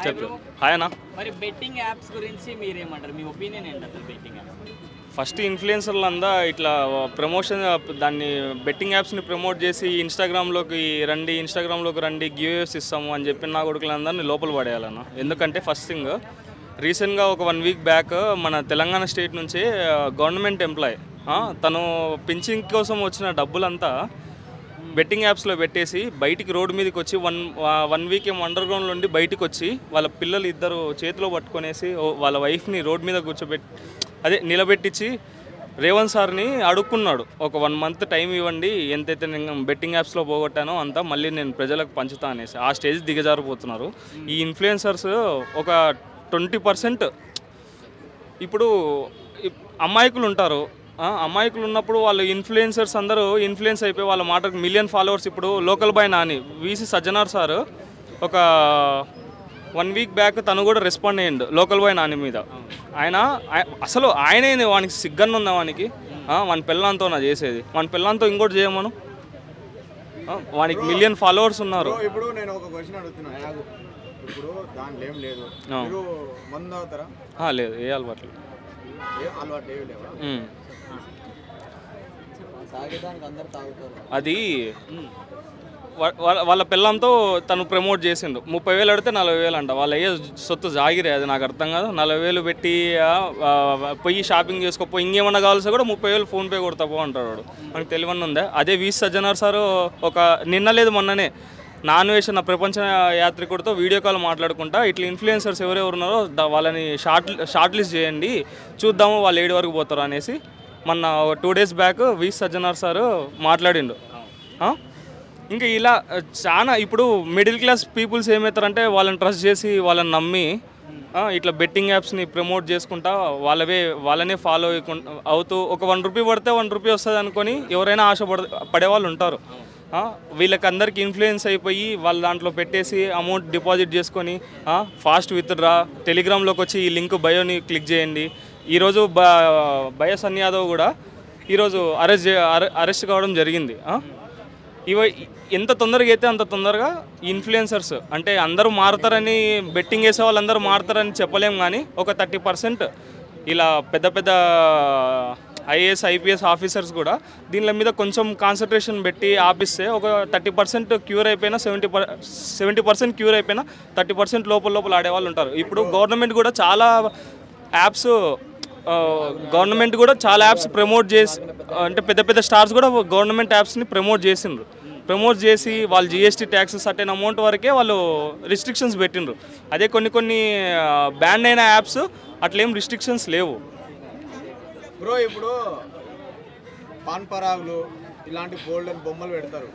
చెప్పు హాయ్ అన్న. మరి బెట్టింగ్ యాప్స్ గురించి మీరేమంటారు? మీ ఒపీనియన్ ఏంటి అసలు బెట్టింగ్ యాప్స్? ఫస్ట్ ఇన్ఫ్లుయెన్సర్లు అంతా ఇట్లా ప్రమోషన్ దాన్ని బెట్టింగ్ యాప్స్ని ప్రమోట్ చేసి ఇన్స్టాగ్రామ్లోకి రండి గివ్వేస్ ఇస్తాము అని చెప్పి నా కొడుకులందరినీ లోపల పడేయాలన్న. ఎందుకంటే ఫస్ట్ థింగ్ రీసెంట్గా ఒక 1 వీక్ బ్యాక్ మన తెలంగాణ స్టేట్ నుంచి గవర్నమెంట్ ఎంప్లాయ్ తను పింఛింగ్ కోసం వచ్చిన డబ్బులంతా బెట్టింగ్ యాప్స్లో పెట్టేసి బయటికి రోడ్డు మీదకి వచ్చి వన్ వీక్ ఏమో అండర్ గ్రౌండ్లో ఉండి బయటకు వచ్చి వాళ్ళ పిల్లలు ఇద్దరు చేతిలో పట్టుకొనేసి వాళ్ళ వైఫ్ని రోడ్డు మీద నిలబెట్టించి రేవంత్ సార్ని అడుక్కున్నాడు. ఒక 1 మంత్ టైం ఇవ్వండి, ఎంతైతే నేను బెట్టింగ్ యాప్స్లో పోగొట్టానో అంతా మళ్ళీ నేను ప్రజలకు పంచుతా అనేసి ఆ స్టేజ్ దిగజారిపోతున్నారు ఈ ఇన్ఫ్లుయెన్సర్స్. ఒక 20% ఇప్పుడు అమాయకులు ఉంటారు. అమాయకులు ఉన్నప్పుడు వాళ్ళు ఇన్ఫ్లుయెన్సర్స్ అందరూ ఇన్ఫ్లుయెన్స్ అయిపోయి వాళ్ళ మాటకు మిలియన్ ఫాలోవర్స్. ఇప్పుడు local boy Nani VC Sajjanar sir ఒక 1 వీక్ బ్యాక్ తను కూడా రెస్పాండ్ అయ్యిండు లోకల్ బాయ్ నాని మీద. అసలు ఆయనే వానికి సిగ్గన్న ఉందా వానికి? వాని పిల్లలతో నా చేసేది, వాని పిల్లలతో ఇంకోటి చేయమను. వానికి మిలియన్ ఫాలోవర్స్ ఉన్నారు. ఇప్పుడు నేను ఒక క్వశ్చన్ అడుగుతున్నా, ఇప్పుడు దాంట్లో ఏం లేదు, మీరు మందు తాగుతారా? లేదు, ఏ అలవాట్లు అలవాటు ఏమి లేవా? అది వాళ్ళ పిల్లంతో తను ప్రమోట్ చేసిండు. 30,000 అడితే 40,000 అంట. వాళ్ళ అయ్యే సొత్తు జాగిరే, అది నాకు అర్థం కాదు. 40,000 పెట్టి పోయి షాపింగ్ చేసుకోపో, ఇంకేమన్నా కావాల్సి కూడా 30,000 ఫోన్పే కొడతాపో అంటాడు వాడు. మనకు తెలియని ఉందా? అదే వీసీ సజ్జనార్ సారు ఒక నిన్న లేదు మొన్ననే నాన్ వేసిన ప్రపంచ యాత్రికుడితో వీడియో కాల్ మాట్లాడుకుంటా ఇట్లా ఇన్ఫ్లుయెన్సర్స్ ఎవరెవరు ఉన్నారో వాళ్ళని షార్ట్ లిస్ట్ చేయండి, చూద్దాము వాళ్ళు 7 వరకు పోతారు అనేసి మొన్న 2 days back VC Sajjanar sir మాట్లాడిండు. ఇంకా ఇలా చాలా ఇప్పుడు మిడిల్ క్లాస్ పీపుల్స్ ఏమవుతారంటే వాళ్ళని ట్రస్ట్ చేసి వాళ్ళని నమ్మి ఇట్లా బెట్టింగ్ యాప్స్ని ప్రమోట్ చేసుకుంటా వాళ్ళనే ఫాలో అవుతూ ఒక 1 రూపీ పడితే 1 రూపీ వస్తుంది అనుకొని ఎవరైనా పడే వాళ్ళు ఉంటారు. వీళ్ళకి అందరికి ఇన్ఫ్లుయెన్స్ అయిపోయి వాళ్ళ దాంట్లో పెట్టేసి అమౌంట్ డిపాజిట్ చేసుకొని ఫాస్ట్ విత్డ్రా, టెలిగ్రామ్లోకి వచ్చి ఈ లింక్ బయోని క్లిక్ చేయండి. ఈరోజు బయో సన్ యాదవ్ కూడా ఈరోజు అరెస్ట్ కావడం జరిగింది. ఎంత తొందరగా అయితే అంత తొందరగా ఇన్ఫ్లుయెన్సర్స్ అంటే అందరూ మారుతారని, బెట్టింగ్ వేసే వాళ్ళందరూ మారుతారని చెప్పలేం. కానీ ఒక 30% ఇలా పెద్ద పెద్ద ఐఏఎస్ ఐపీఎస్ ఆఫీసర్స్ కూడా దీని మీద కొంచెం కాన్సన్ట్రేషన్ పెట్టి ఆపిస్తే ఒక 30% క్యూర్ అయిపోయినా 70% క్యూర్ అయిపోయినా 30% లోపల ఆడేవాళ్ళు ఉంటారు. ఇప్పుడు గవర్నమెంట్ కూడా చాలా యాప్స్ ప్రమోట్ చేసి, అంటే పెద్ద పెద్ద స్టార్స్ కూడా గవర్నమెంట్ యాప్స్ని ప్రమోట్ చేసి వాళ్ళు జిఎస్టీ ట్యాక్స్ సర్టెన్ అమౌంట్ వరకే వాళ్ళు రిస్ట్రిక్షన్స్ పెట్టిండ్రు. అదే కొన్ని బ్యాన్ అయిన యాప్స్ అట్లేం రిస్ట్రిక్షన్స్ లేవు. బ్రో ఇప్పుడు పాన్ పరాగులు ఇలాంటి గోల్డెన్ బొమ్మలు పెడతారు,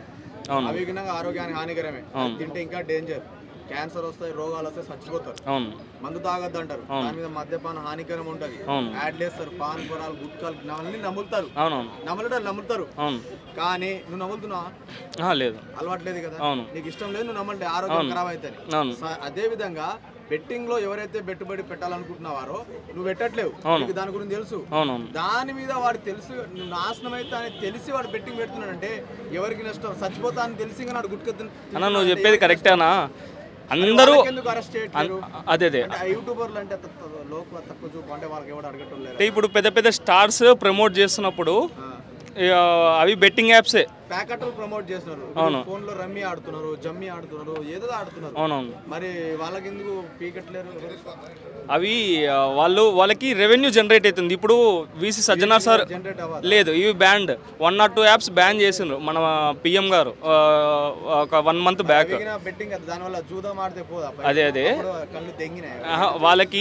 అవి ఆరోగ్యానికి హానికరమే. తింటే ఇంకా డేంజర్, క్యాన్సర్ వస్తాయి, రోగాలు వస్తాయి, చచ్చిపోతారు. మందు తాగద్దు అంటారు, దాని మీద మద్యపాన హానికరం ఉంటుంది, యాడ్ చేస్తారు. పాన్ పొరాలు గుట్కాలు నమ్ముతారు, నమ్ముతారు. కానీ నువ్వు నమ్ముతున్నావా? లేదు, అలవాటు లేదు కదా, నీకు ఇష్టం లేదు, నువ్వు నమ్మంటే ఆరోగ్యం ఖరాబ్ అవుతుంది. అదే విధంగా బెట్టింగ్ లో ఎవరైతే పెట్టుబడి పెట్టాలనుకుంటున్నావారో నువ్వు పెట్టట్లేవు, నీకు దాని గురించి తెలుసు, దాని మీద వాడు తెలుసు నాశనం అయితే అని తెలిసి వాడు బెట్టింగ్ పెడుతున్నాడంటే ఎవరికి నష్టం? చచ్చిపోతా అని తెలిసి వాడు గుట్కెత్తున్నా. నువ్వు చెప్పేది కరెక్టేనా? అందరూ అరెస్ట్ చేయట్లేదు. అదే యూట్యూబర్లు అంటే తక్కువ చూపు, అంటే వాళ్ళకి ఎవరు అడగటం లేదు. ఇప్పుడు పెద్ద పెద్ద స్టార్స్ ప్రమోట్ చేస్తున్నప్పుడు అవి బెట్టింగ్ యాప్సే ప్యాకెట్లు ప్రమోట్ చేస్తున్నారు. ఫోన్ లో రమ్మీ ఆడుతున్నారు, జమ్మీ ఆడుతున్నారు, ఏదో ఆడుతున్నారు. అవునవును, మరి వాళ్ళకి ఎందుకు పీకెట్లేరు? అవి వాళ్ళకి రెవెన్యూ జనరేట్ అవుతుంది. ఇప్పుడు వీసీ సజ్జనార్ సార్ లేదు, ఇవి బ్యాండ్ 1 or 2 యాప్స్ బ్యాన్ చేసిండ్రు మన పిఎం గారు ఒక 1 month బ్యాక్. బెట్టింగ్ దానివల్ల జూదం ఆడితే పోదా? అదే కళ్ళు తెంగినాయి వాళ్ళకి.